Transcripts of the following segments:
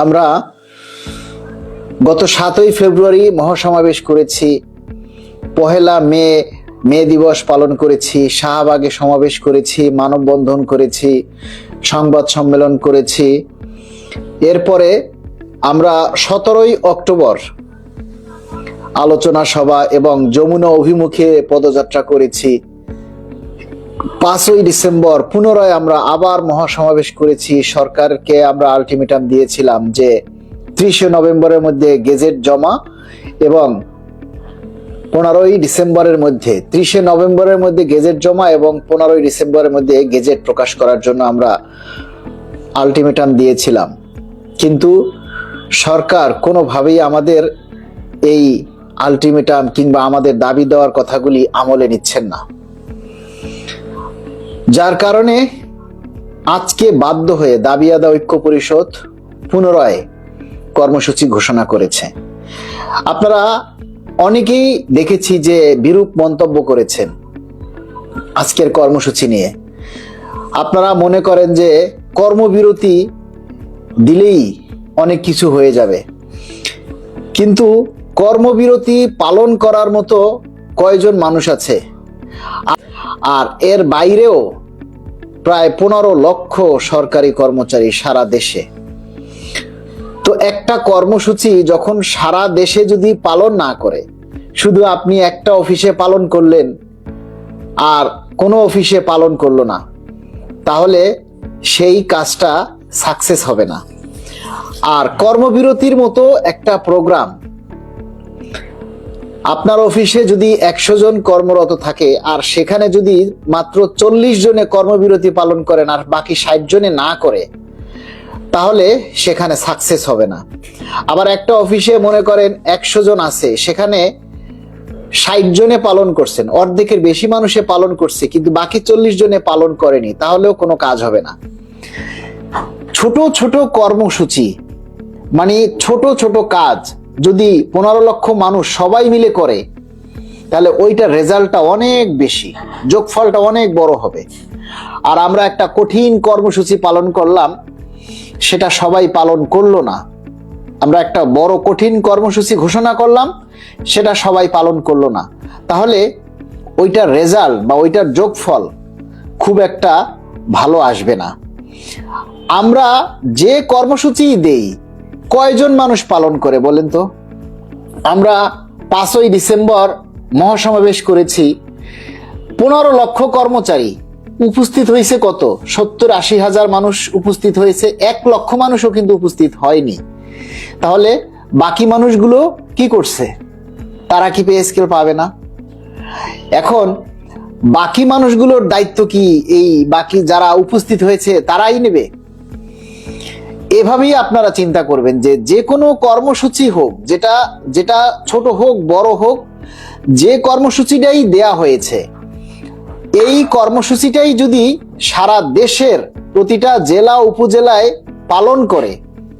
আমরা গত 7ই ফেব্রুয়ারি মহাসমাবেশ করেছি, পহেলা মে দিবস পালন করেছি, শাহবাগে সমাবেশ করেছি, মানববন্ধন করেছি, সংবাদ সম্মেলন করেছি। এরপরে আমরা 17ই অক্টোবর আলোচনা সভা এবং যমুনা অভিমুখে পদযাত্রা করেছি। 5ই ডিসেম্বর পুনরায় আমরা আবার মহাসমাবেশ করেছি। সরকারকে আমরা আলটিমেটাম দিয়েছিলাম যে 30শে নভেম্বরের মধ্যে গেজেট জমা এবং 15ই ডিসেম্বরের মধ্যে 30শে নভেম্বরের মধ্যে গেজেট জমা এবং 15ই ডিসেম্বরের মধ্যে গেজেট প্রকাশ করার জন্য আমরা আলটিমেটাম দিয়েছিলাম। কিন্তু সরকার কোনোভাবেই আমাদের এই আলটিমেটাম কিংবা আমাদের দাবি দেওয়ার কথাগুলি আমলে নিচ্ছেন না, যার কারণে আজকে বাধ্য হয়ে দাবি আদায় ঐক্য পরিষদ পুনরায় কর্মসূচি ঘোষণা করেছে। আপনারা অনেকেই দেখেছি যে বিরূপ মন্তব্য করেছেন আজকের কর্মসূচি নিয়ে। আপনারা মনে করেন যে কর্মবিরতি দিলেই অনেক কিছু হয়ে যাবে, কিন্তু কর্মবিরতি পালন করার মতো কয়জন মানুষ আছে? আর এর বাইরেও প্রায় 15 লক্ষ সরকারি কর্মচারী সারা দেশে। তো একটা কর্মসূচি যখন সারা দেশে যদি পালন না করে, শুধু আপনি একটা অফিসে পালন করলেন আর কোনো অফিসে পালন করলো না, তাহলে সেই কাজটা সাকসেস হবে না। আর কর্মবিরতির মতো একটা প্রোগ্রাম আপনার অফিসে যদি 100 জন কর্মরত থাকে আর সেখানে যদি মাত্র 40 জনে কর্মবিরতি পালন করেন আর বাকি 60 জনে না করে, তাহলে সেখানে সাকসেস হবে না। আবার একটা অফিসে মনে করেন 100 জন আছে, সেখানে 60 জনে পালন করছেন, অর্ধেকের বেশি মানুষে পালন করছে, কিন্তু বাকি 40 জনে পালন করেনি, তাহলেও কোনো কাজ হবে না। ছোট ছোট কর্মসূচি মানে ছোট ছোট কাজ যদি 15 লক্ষ মানুষ সবাই মিলে করে, তাহলে ওইটার রেজাল্টটা অনেক বেশি, যোগফলটা অনেক বড় হবে। আর আমরা একটা কঠিন কর্মসূচি পালন করলাম, সেটা সবাই পালন করলো না। আমরা একটা বড় কঠিন কর্মসূচি ঘোষণা করলাম, সেটা সবাই পালন করলো না, তাহলে ওইটার রেজাল্ট বা ওইটার যোগফল খুব একটা ভালো আসবে না। আমরা যে কর্মসূচি দেই কয়জন মানুষ পালন করে বলেন তো? আমরা 5ই ডিসেম্বর মহাসমাবেশ করেছি, 15 লক্ষ কর্মচারী উপস্থিত হয়েছে। কত? 70-80 হাজার মানুষ উপস্থিত হয়েছে, 1 লক্ষ মানুষও কিন্তু উপস্থিত হয়নি। তাহলে বাকি মানুষগুলো কি করছে? তারা কি পে স্কেল পাবে না? এখন বাকি মানুষগুলোর দায়িত্ব কি এই বাকি যারা উপস্থিত হয়েছে তারাই নেবে? এভাবেই আপনারা চিন্তা করবেন যে যে কোনো কর্মসূচি হোক, যেটা ছোট হোক বড় হোক, যে কর্মসূচিটাই দেয়া হয়েছে, এই কর্মসূচিটাই যদি সারা দেশের প্রতিটা জেলা উপজেলায় পালন করে,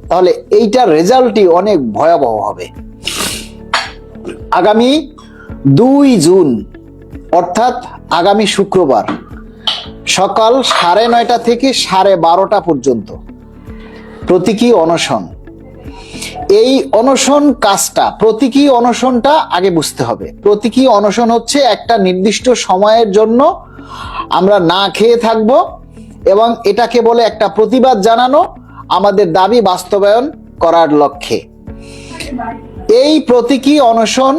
তাহলে এইটার রেজাল্টই অনেক ভয়াবহ হবে। আগামী 2 জুন অর্থাৎ আগামী শুক্রবার সকাল 9:30 থেকে 12:30 পর্যন্ত প্রতীকী অনশন। এই অনশন কাজটা, প্রতীকী অনশনটা আগে বুঝতে হবে। প্রতীকী অনশন হচ্ছে একটা নির্দিষ্ট সময়ের জন্য আমরা না খেয়ে থাকবো এবং এটাকে বলে একটা প্রতিবাদ জানানো, আমাদের দাবি বাস্তবায়ন করার লক্ষ্যে। এই প্রতীকী অনশন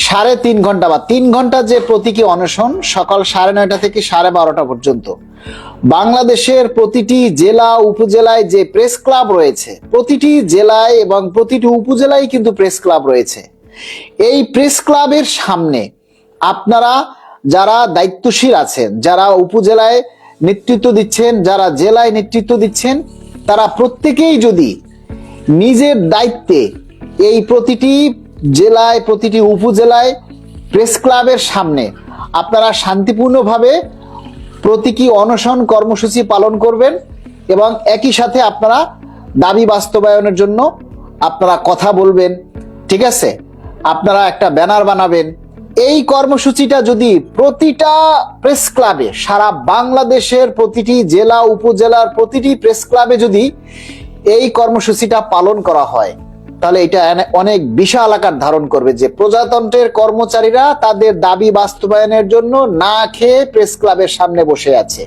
3.5 ঘন্টা বা 3 ঘন্টা যে প্রতীকী অনশন, সকাল 9:30 থেকে 12:30 পর্যন্ত বাংলাদেশের প্রতিটি জেলা উপজেলায় যে প্রেস ক্লাব রয়েছে, প্রতিটি জেলায় এবং প্রতিটি উপজেলায় কিন্তু প্রেস ক্লাব রয়েছে। এই প্রেস ক্লাবের সামনে আপনারা যারা দায়িত্বশীল আছেন, যারা উপজেলায় নেতৃত্ব দিচ্ছেন, যারা জেলায় নেতৃত্ব দিচ্ছেন, তারা প্রত্যেকেই যদি নিজের দায়িত্বে এই প্রতিটি জেলায় প্রতিটি উপজেলায় প্রেস ক্লাবের সামনে আপনারা শান্তিপূর্ণভাবে প্রতীকী অনশন কর্মসূচি পালন করবেন এবং একই সাথে আপনারা দাবি বাস্তবায়নের জন্য আপনারা কথা বলবেন, ঠিক আছে? আপনারা একটা ব্যানার বানাবেন। এই কর্মসূচিটা যদি প্রতিটা প্রেস ক্লাবে, সারা বাংলাদেশের প্রতিটি জেলা উপজেলার প্রতিটি প্রেস ক্লাবে যদি এই কর্মসূচিটা পালন করা হয়, তাহলে এটা অনেক বিশাল আকার ধারণ করবে যে প্রজাতন্ত্রের কর্মচারীরা তাদের দাবি বাস্তবায়নের জন্য না খেয়ে প্রেস ক্লাবের সামনে বসে আছে।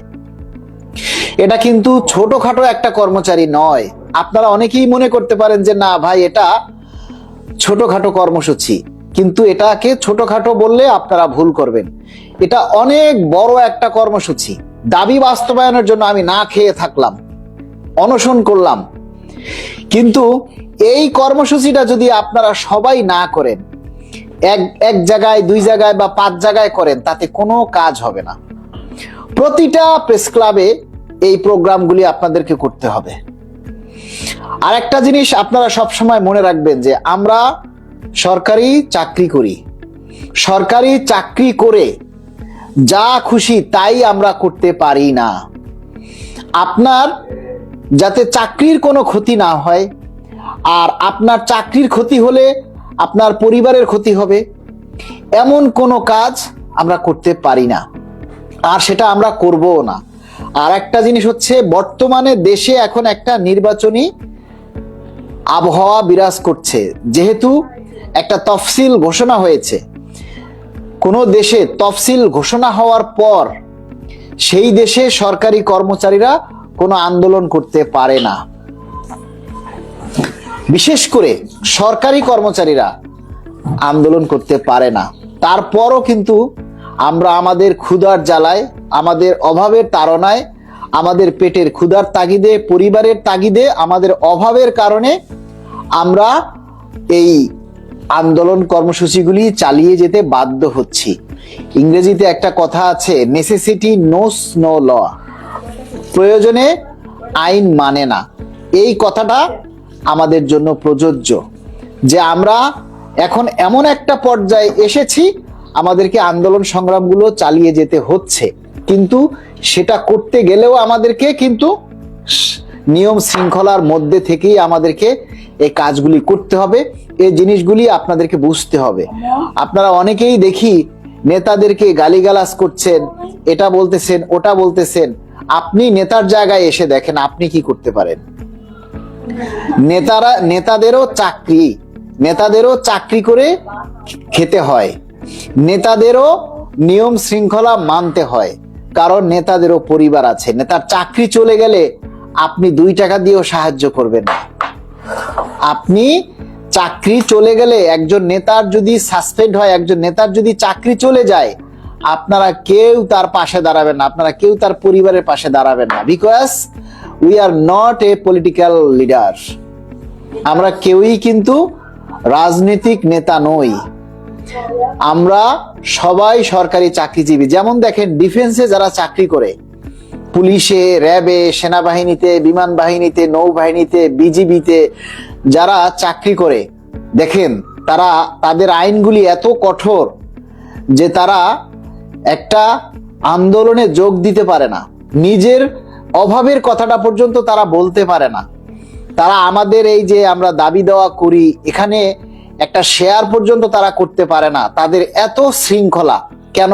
এটা কিন্তু ছোটখাটো একটা কর্মচারী নয়। আপনারা অনেকেই মনে করতে পারেন যে না ভাই এটা ছোটখাটো কর্মসূচি, কিন্তু এটাকে ছোটখাটো বললে আপনারা ভুল করবেন। এটা অনেক বড় একটা কর্মসূচি। দাবি বাস্তবায়নের জন্য আমি না খেয়ে থাকলাম, অনশন করলাম, কিন্তু এই কর্মসূচিটা যদি আপনারা সবাই না করেন, এক জায়গায় 2 জায়গায় বা 5 জায়গায় করেন, তাতে কোনো কাজ হবে না। প্রতিটা প্রেস ক্লাবে এই প্রোগ্রামগুলি আপনাদেরকে করতে হবে। আর একটা জিনিস আপনারা সবসময় মনে রাখবেন যে আমরা সরকারি চাকরি করি, সরকারি চাকরি করে যা খুশি তাই আমরা করতে পারি না। আপনার যাতে চাকরির কোনো ক্ষতি না হয়, আর আপনার চাকরির ক্ষতি হলে আপনার পরিবারের ক্ষতি হবে, এমন কোনো কাজ আমরা করতে পারি না, আর সেটা আমরা করবও না। আর একটা জিনিস হচ্ছে, বর্তমানে দেশে এখন একটা নির্বাচনী আবহাওয়া বিরাজ করছে। যেহেতু একটা তফসিল ঘোষণা হয়েছে, কোনো দেশে তফসিল ঘোষণা হওয়ার পর সেই দেশে সরকারি কর্মচারীরা কোনো আন্দোলন করতে পারে না। বিশেষ করে সরকারি কর্মচারীরা আন্দোলন করতে পারে না। তারপরও কিন্তু আমরা আমাদের ক্ষুধার জ্বালায়, আমাদের অভাবের তাড়নায়, আমাদের পেটের ক্ষুধার তাগিদে, পরিবারের তাগিদে, আমাদের অভাবের কারণে আমরা এই আন্দোলন কর্মসূচিগুলি চালিয়ে যেতে বাধ্য হচ্ছি। ইংরেজিতে একটা কথা আছে, নেসেসিটি নোস নো ল, প্রয়োজনে আইন মানে না। এই কথাটা আমাদের জন্য প্রযোজ্য যে আমরা এখন এমন একটা পর্যায়ে এসেছি, আমাদেরকে আন্দোলন সংগ্রামগুলো চালিয়ে যেতে হচ্ছে, কিন্তু সেটা করতে গেলেও আমাদেরকে কিন্তু নিয়ম শৃঙ্খলার মধ্যে থেকেই আমাদেরকে এই কাজগুলি করতে হবে। এই জিনিসগুলি আপনাদেরকে বুঝতে হবে। আপনারা অনেকেই দেখি নেতাদেরকে গালিগালাজ করছেন, এটা বলতেছেন, ওটা বলতেছেন। আপনি নেতার জায়গায় এসে দেখেন আপনি কি করতে পারেন। নেতাদেরও চাকরি করে খেতে হয়, নেতাদেরও নিয়ম শৃঙ্খলা মানতে হয়, কারণ নেতাদেরও পরিবার আছে। নেতার চাকরি চলে গেলে আপনি 2 টাকা দিয়েও সাহায্য করবেন না। আপনি চাকরি চলে গেলে, একজন নেতার যদি সাসপেন্ড হয়, একজন নেতার যদি চাকরি চলে যায়, আপনারা কেউ তার পাশে দাঁড়াবেন না, আপনারা কেউ তার পরিবারের পাশে দাঁড়াবেন না। Because we are not a political leader. আমরা কেউই কিন্তু রাজনৈতিক নেতা নই, আমরা সবাই সরকারি চাকরিজীবী। যেমন দেখেন ডিফেন্সে যারা চাকরি করে, পুলিশে, র্যাবে, সেনাবাহিনীতে, বিমান বাহিনীতে, নৌবাহিনীতে, বিজিবিতে যারা চাকরি করে, দেখেন তারা তাদের আইনগুলি এত কঠোর যে তারা একটা আন্দোলনে যোগ দিতে পারে না, নিজের অভাবের কথাটা পর্যন্ত তারা বলতে পারে না। তারা আমাদের এই যে আমরা দাবি দেওয়া করি, এখানে একটা শেয়ার পর্যন্ত তারা করতে পারে না। তাদের এত শৃঙ্খলা কেন?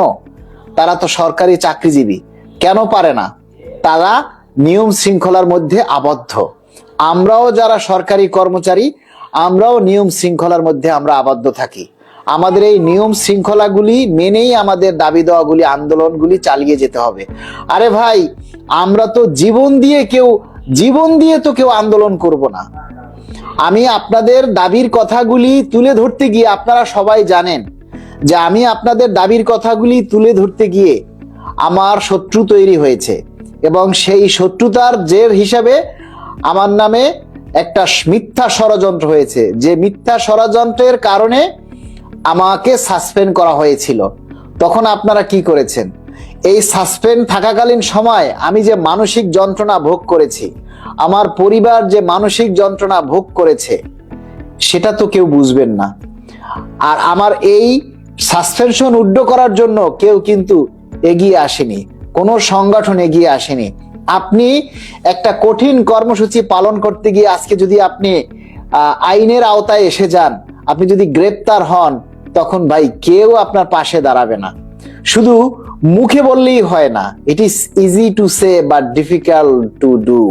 তারা তো সরকারি চাকরিজীবী, কেন পারে না? তারা নিয়ম শৃঙ্খলার মধ্যে আবদ্ধ। আমরাও যারা সরকারি কর্মচারী, আমরাও নিয়ম শৃঙ্খলার মধ্যে আমরা আবদ্ধ থাকি। আমাদের এই নিয়ম শৃঙ্খলাগুলি মেনেই আমাদের দাবি দেওয়াগুলি, আন্দোলনগুলি চালিয়ে যেতে হবে। আরে ভাই, আমরা তো জীবন দিয়ে তো কেউ আন্দোলন করব না। আমি আপনাদের দাবির কথাগুলি তুলে ধরতে গিয়ে, আপনারা সবাই জানেন যে আমি আপনাদের দাবির কথাগুলি তুলে ধরতে গিয়ে আমার শত্রু তৈরি হয়েছে, এবং সেই শত্রুতার জের হিসাবে আমার নামে একটা মিথ্যা ষড়যন্ত্র হয়েছে, যে মিথ্যা ষড়যন্ত্রের কারণে আমাকে সাসপেন্ড করা হয়েছিল। তখন আপনারা কি করেছেন? এই সাসপেন্ড থাকাকালীন সময় আমি যে মানসিক যন্ত্রণা ভোগ করেছি, আমার পরিবার যে মানসিক যন্ত্রণা ভোগ করেছে, সেটা তো কেউ বুঝবেন না। আর আমার এই সাসপেনশন উড্ড করার জন্য কেউ কিন্তু এগিয়ে আসেনি, কোনো সংগঠন এগিয়ে আসেনি। আপনি একটা কঠিন কর্মসূচি পালন করতে গিয়ে আজকে যদি আপনি আইনের আওতায় এসে যান, আপনি যদি গ্রেপ্তার হন, তখন ভাই কেউ আপনার পাশে দাঁড়াবে না। শুধু মুখে বললেই হয় না, it is easy to say but difficult to do.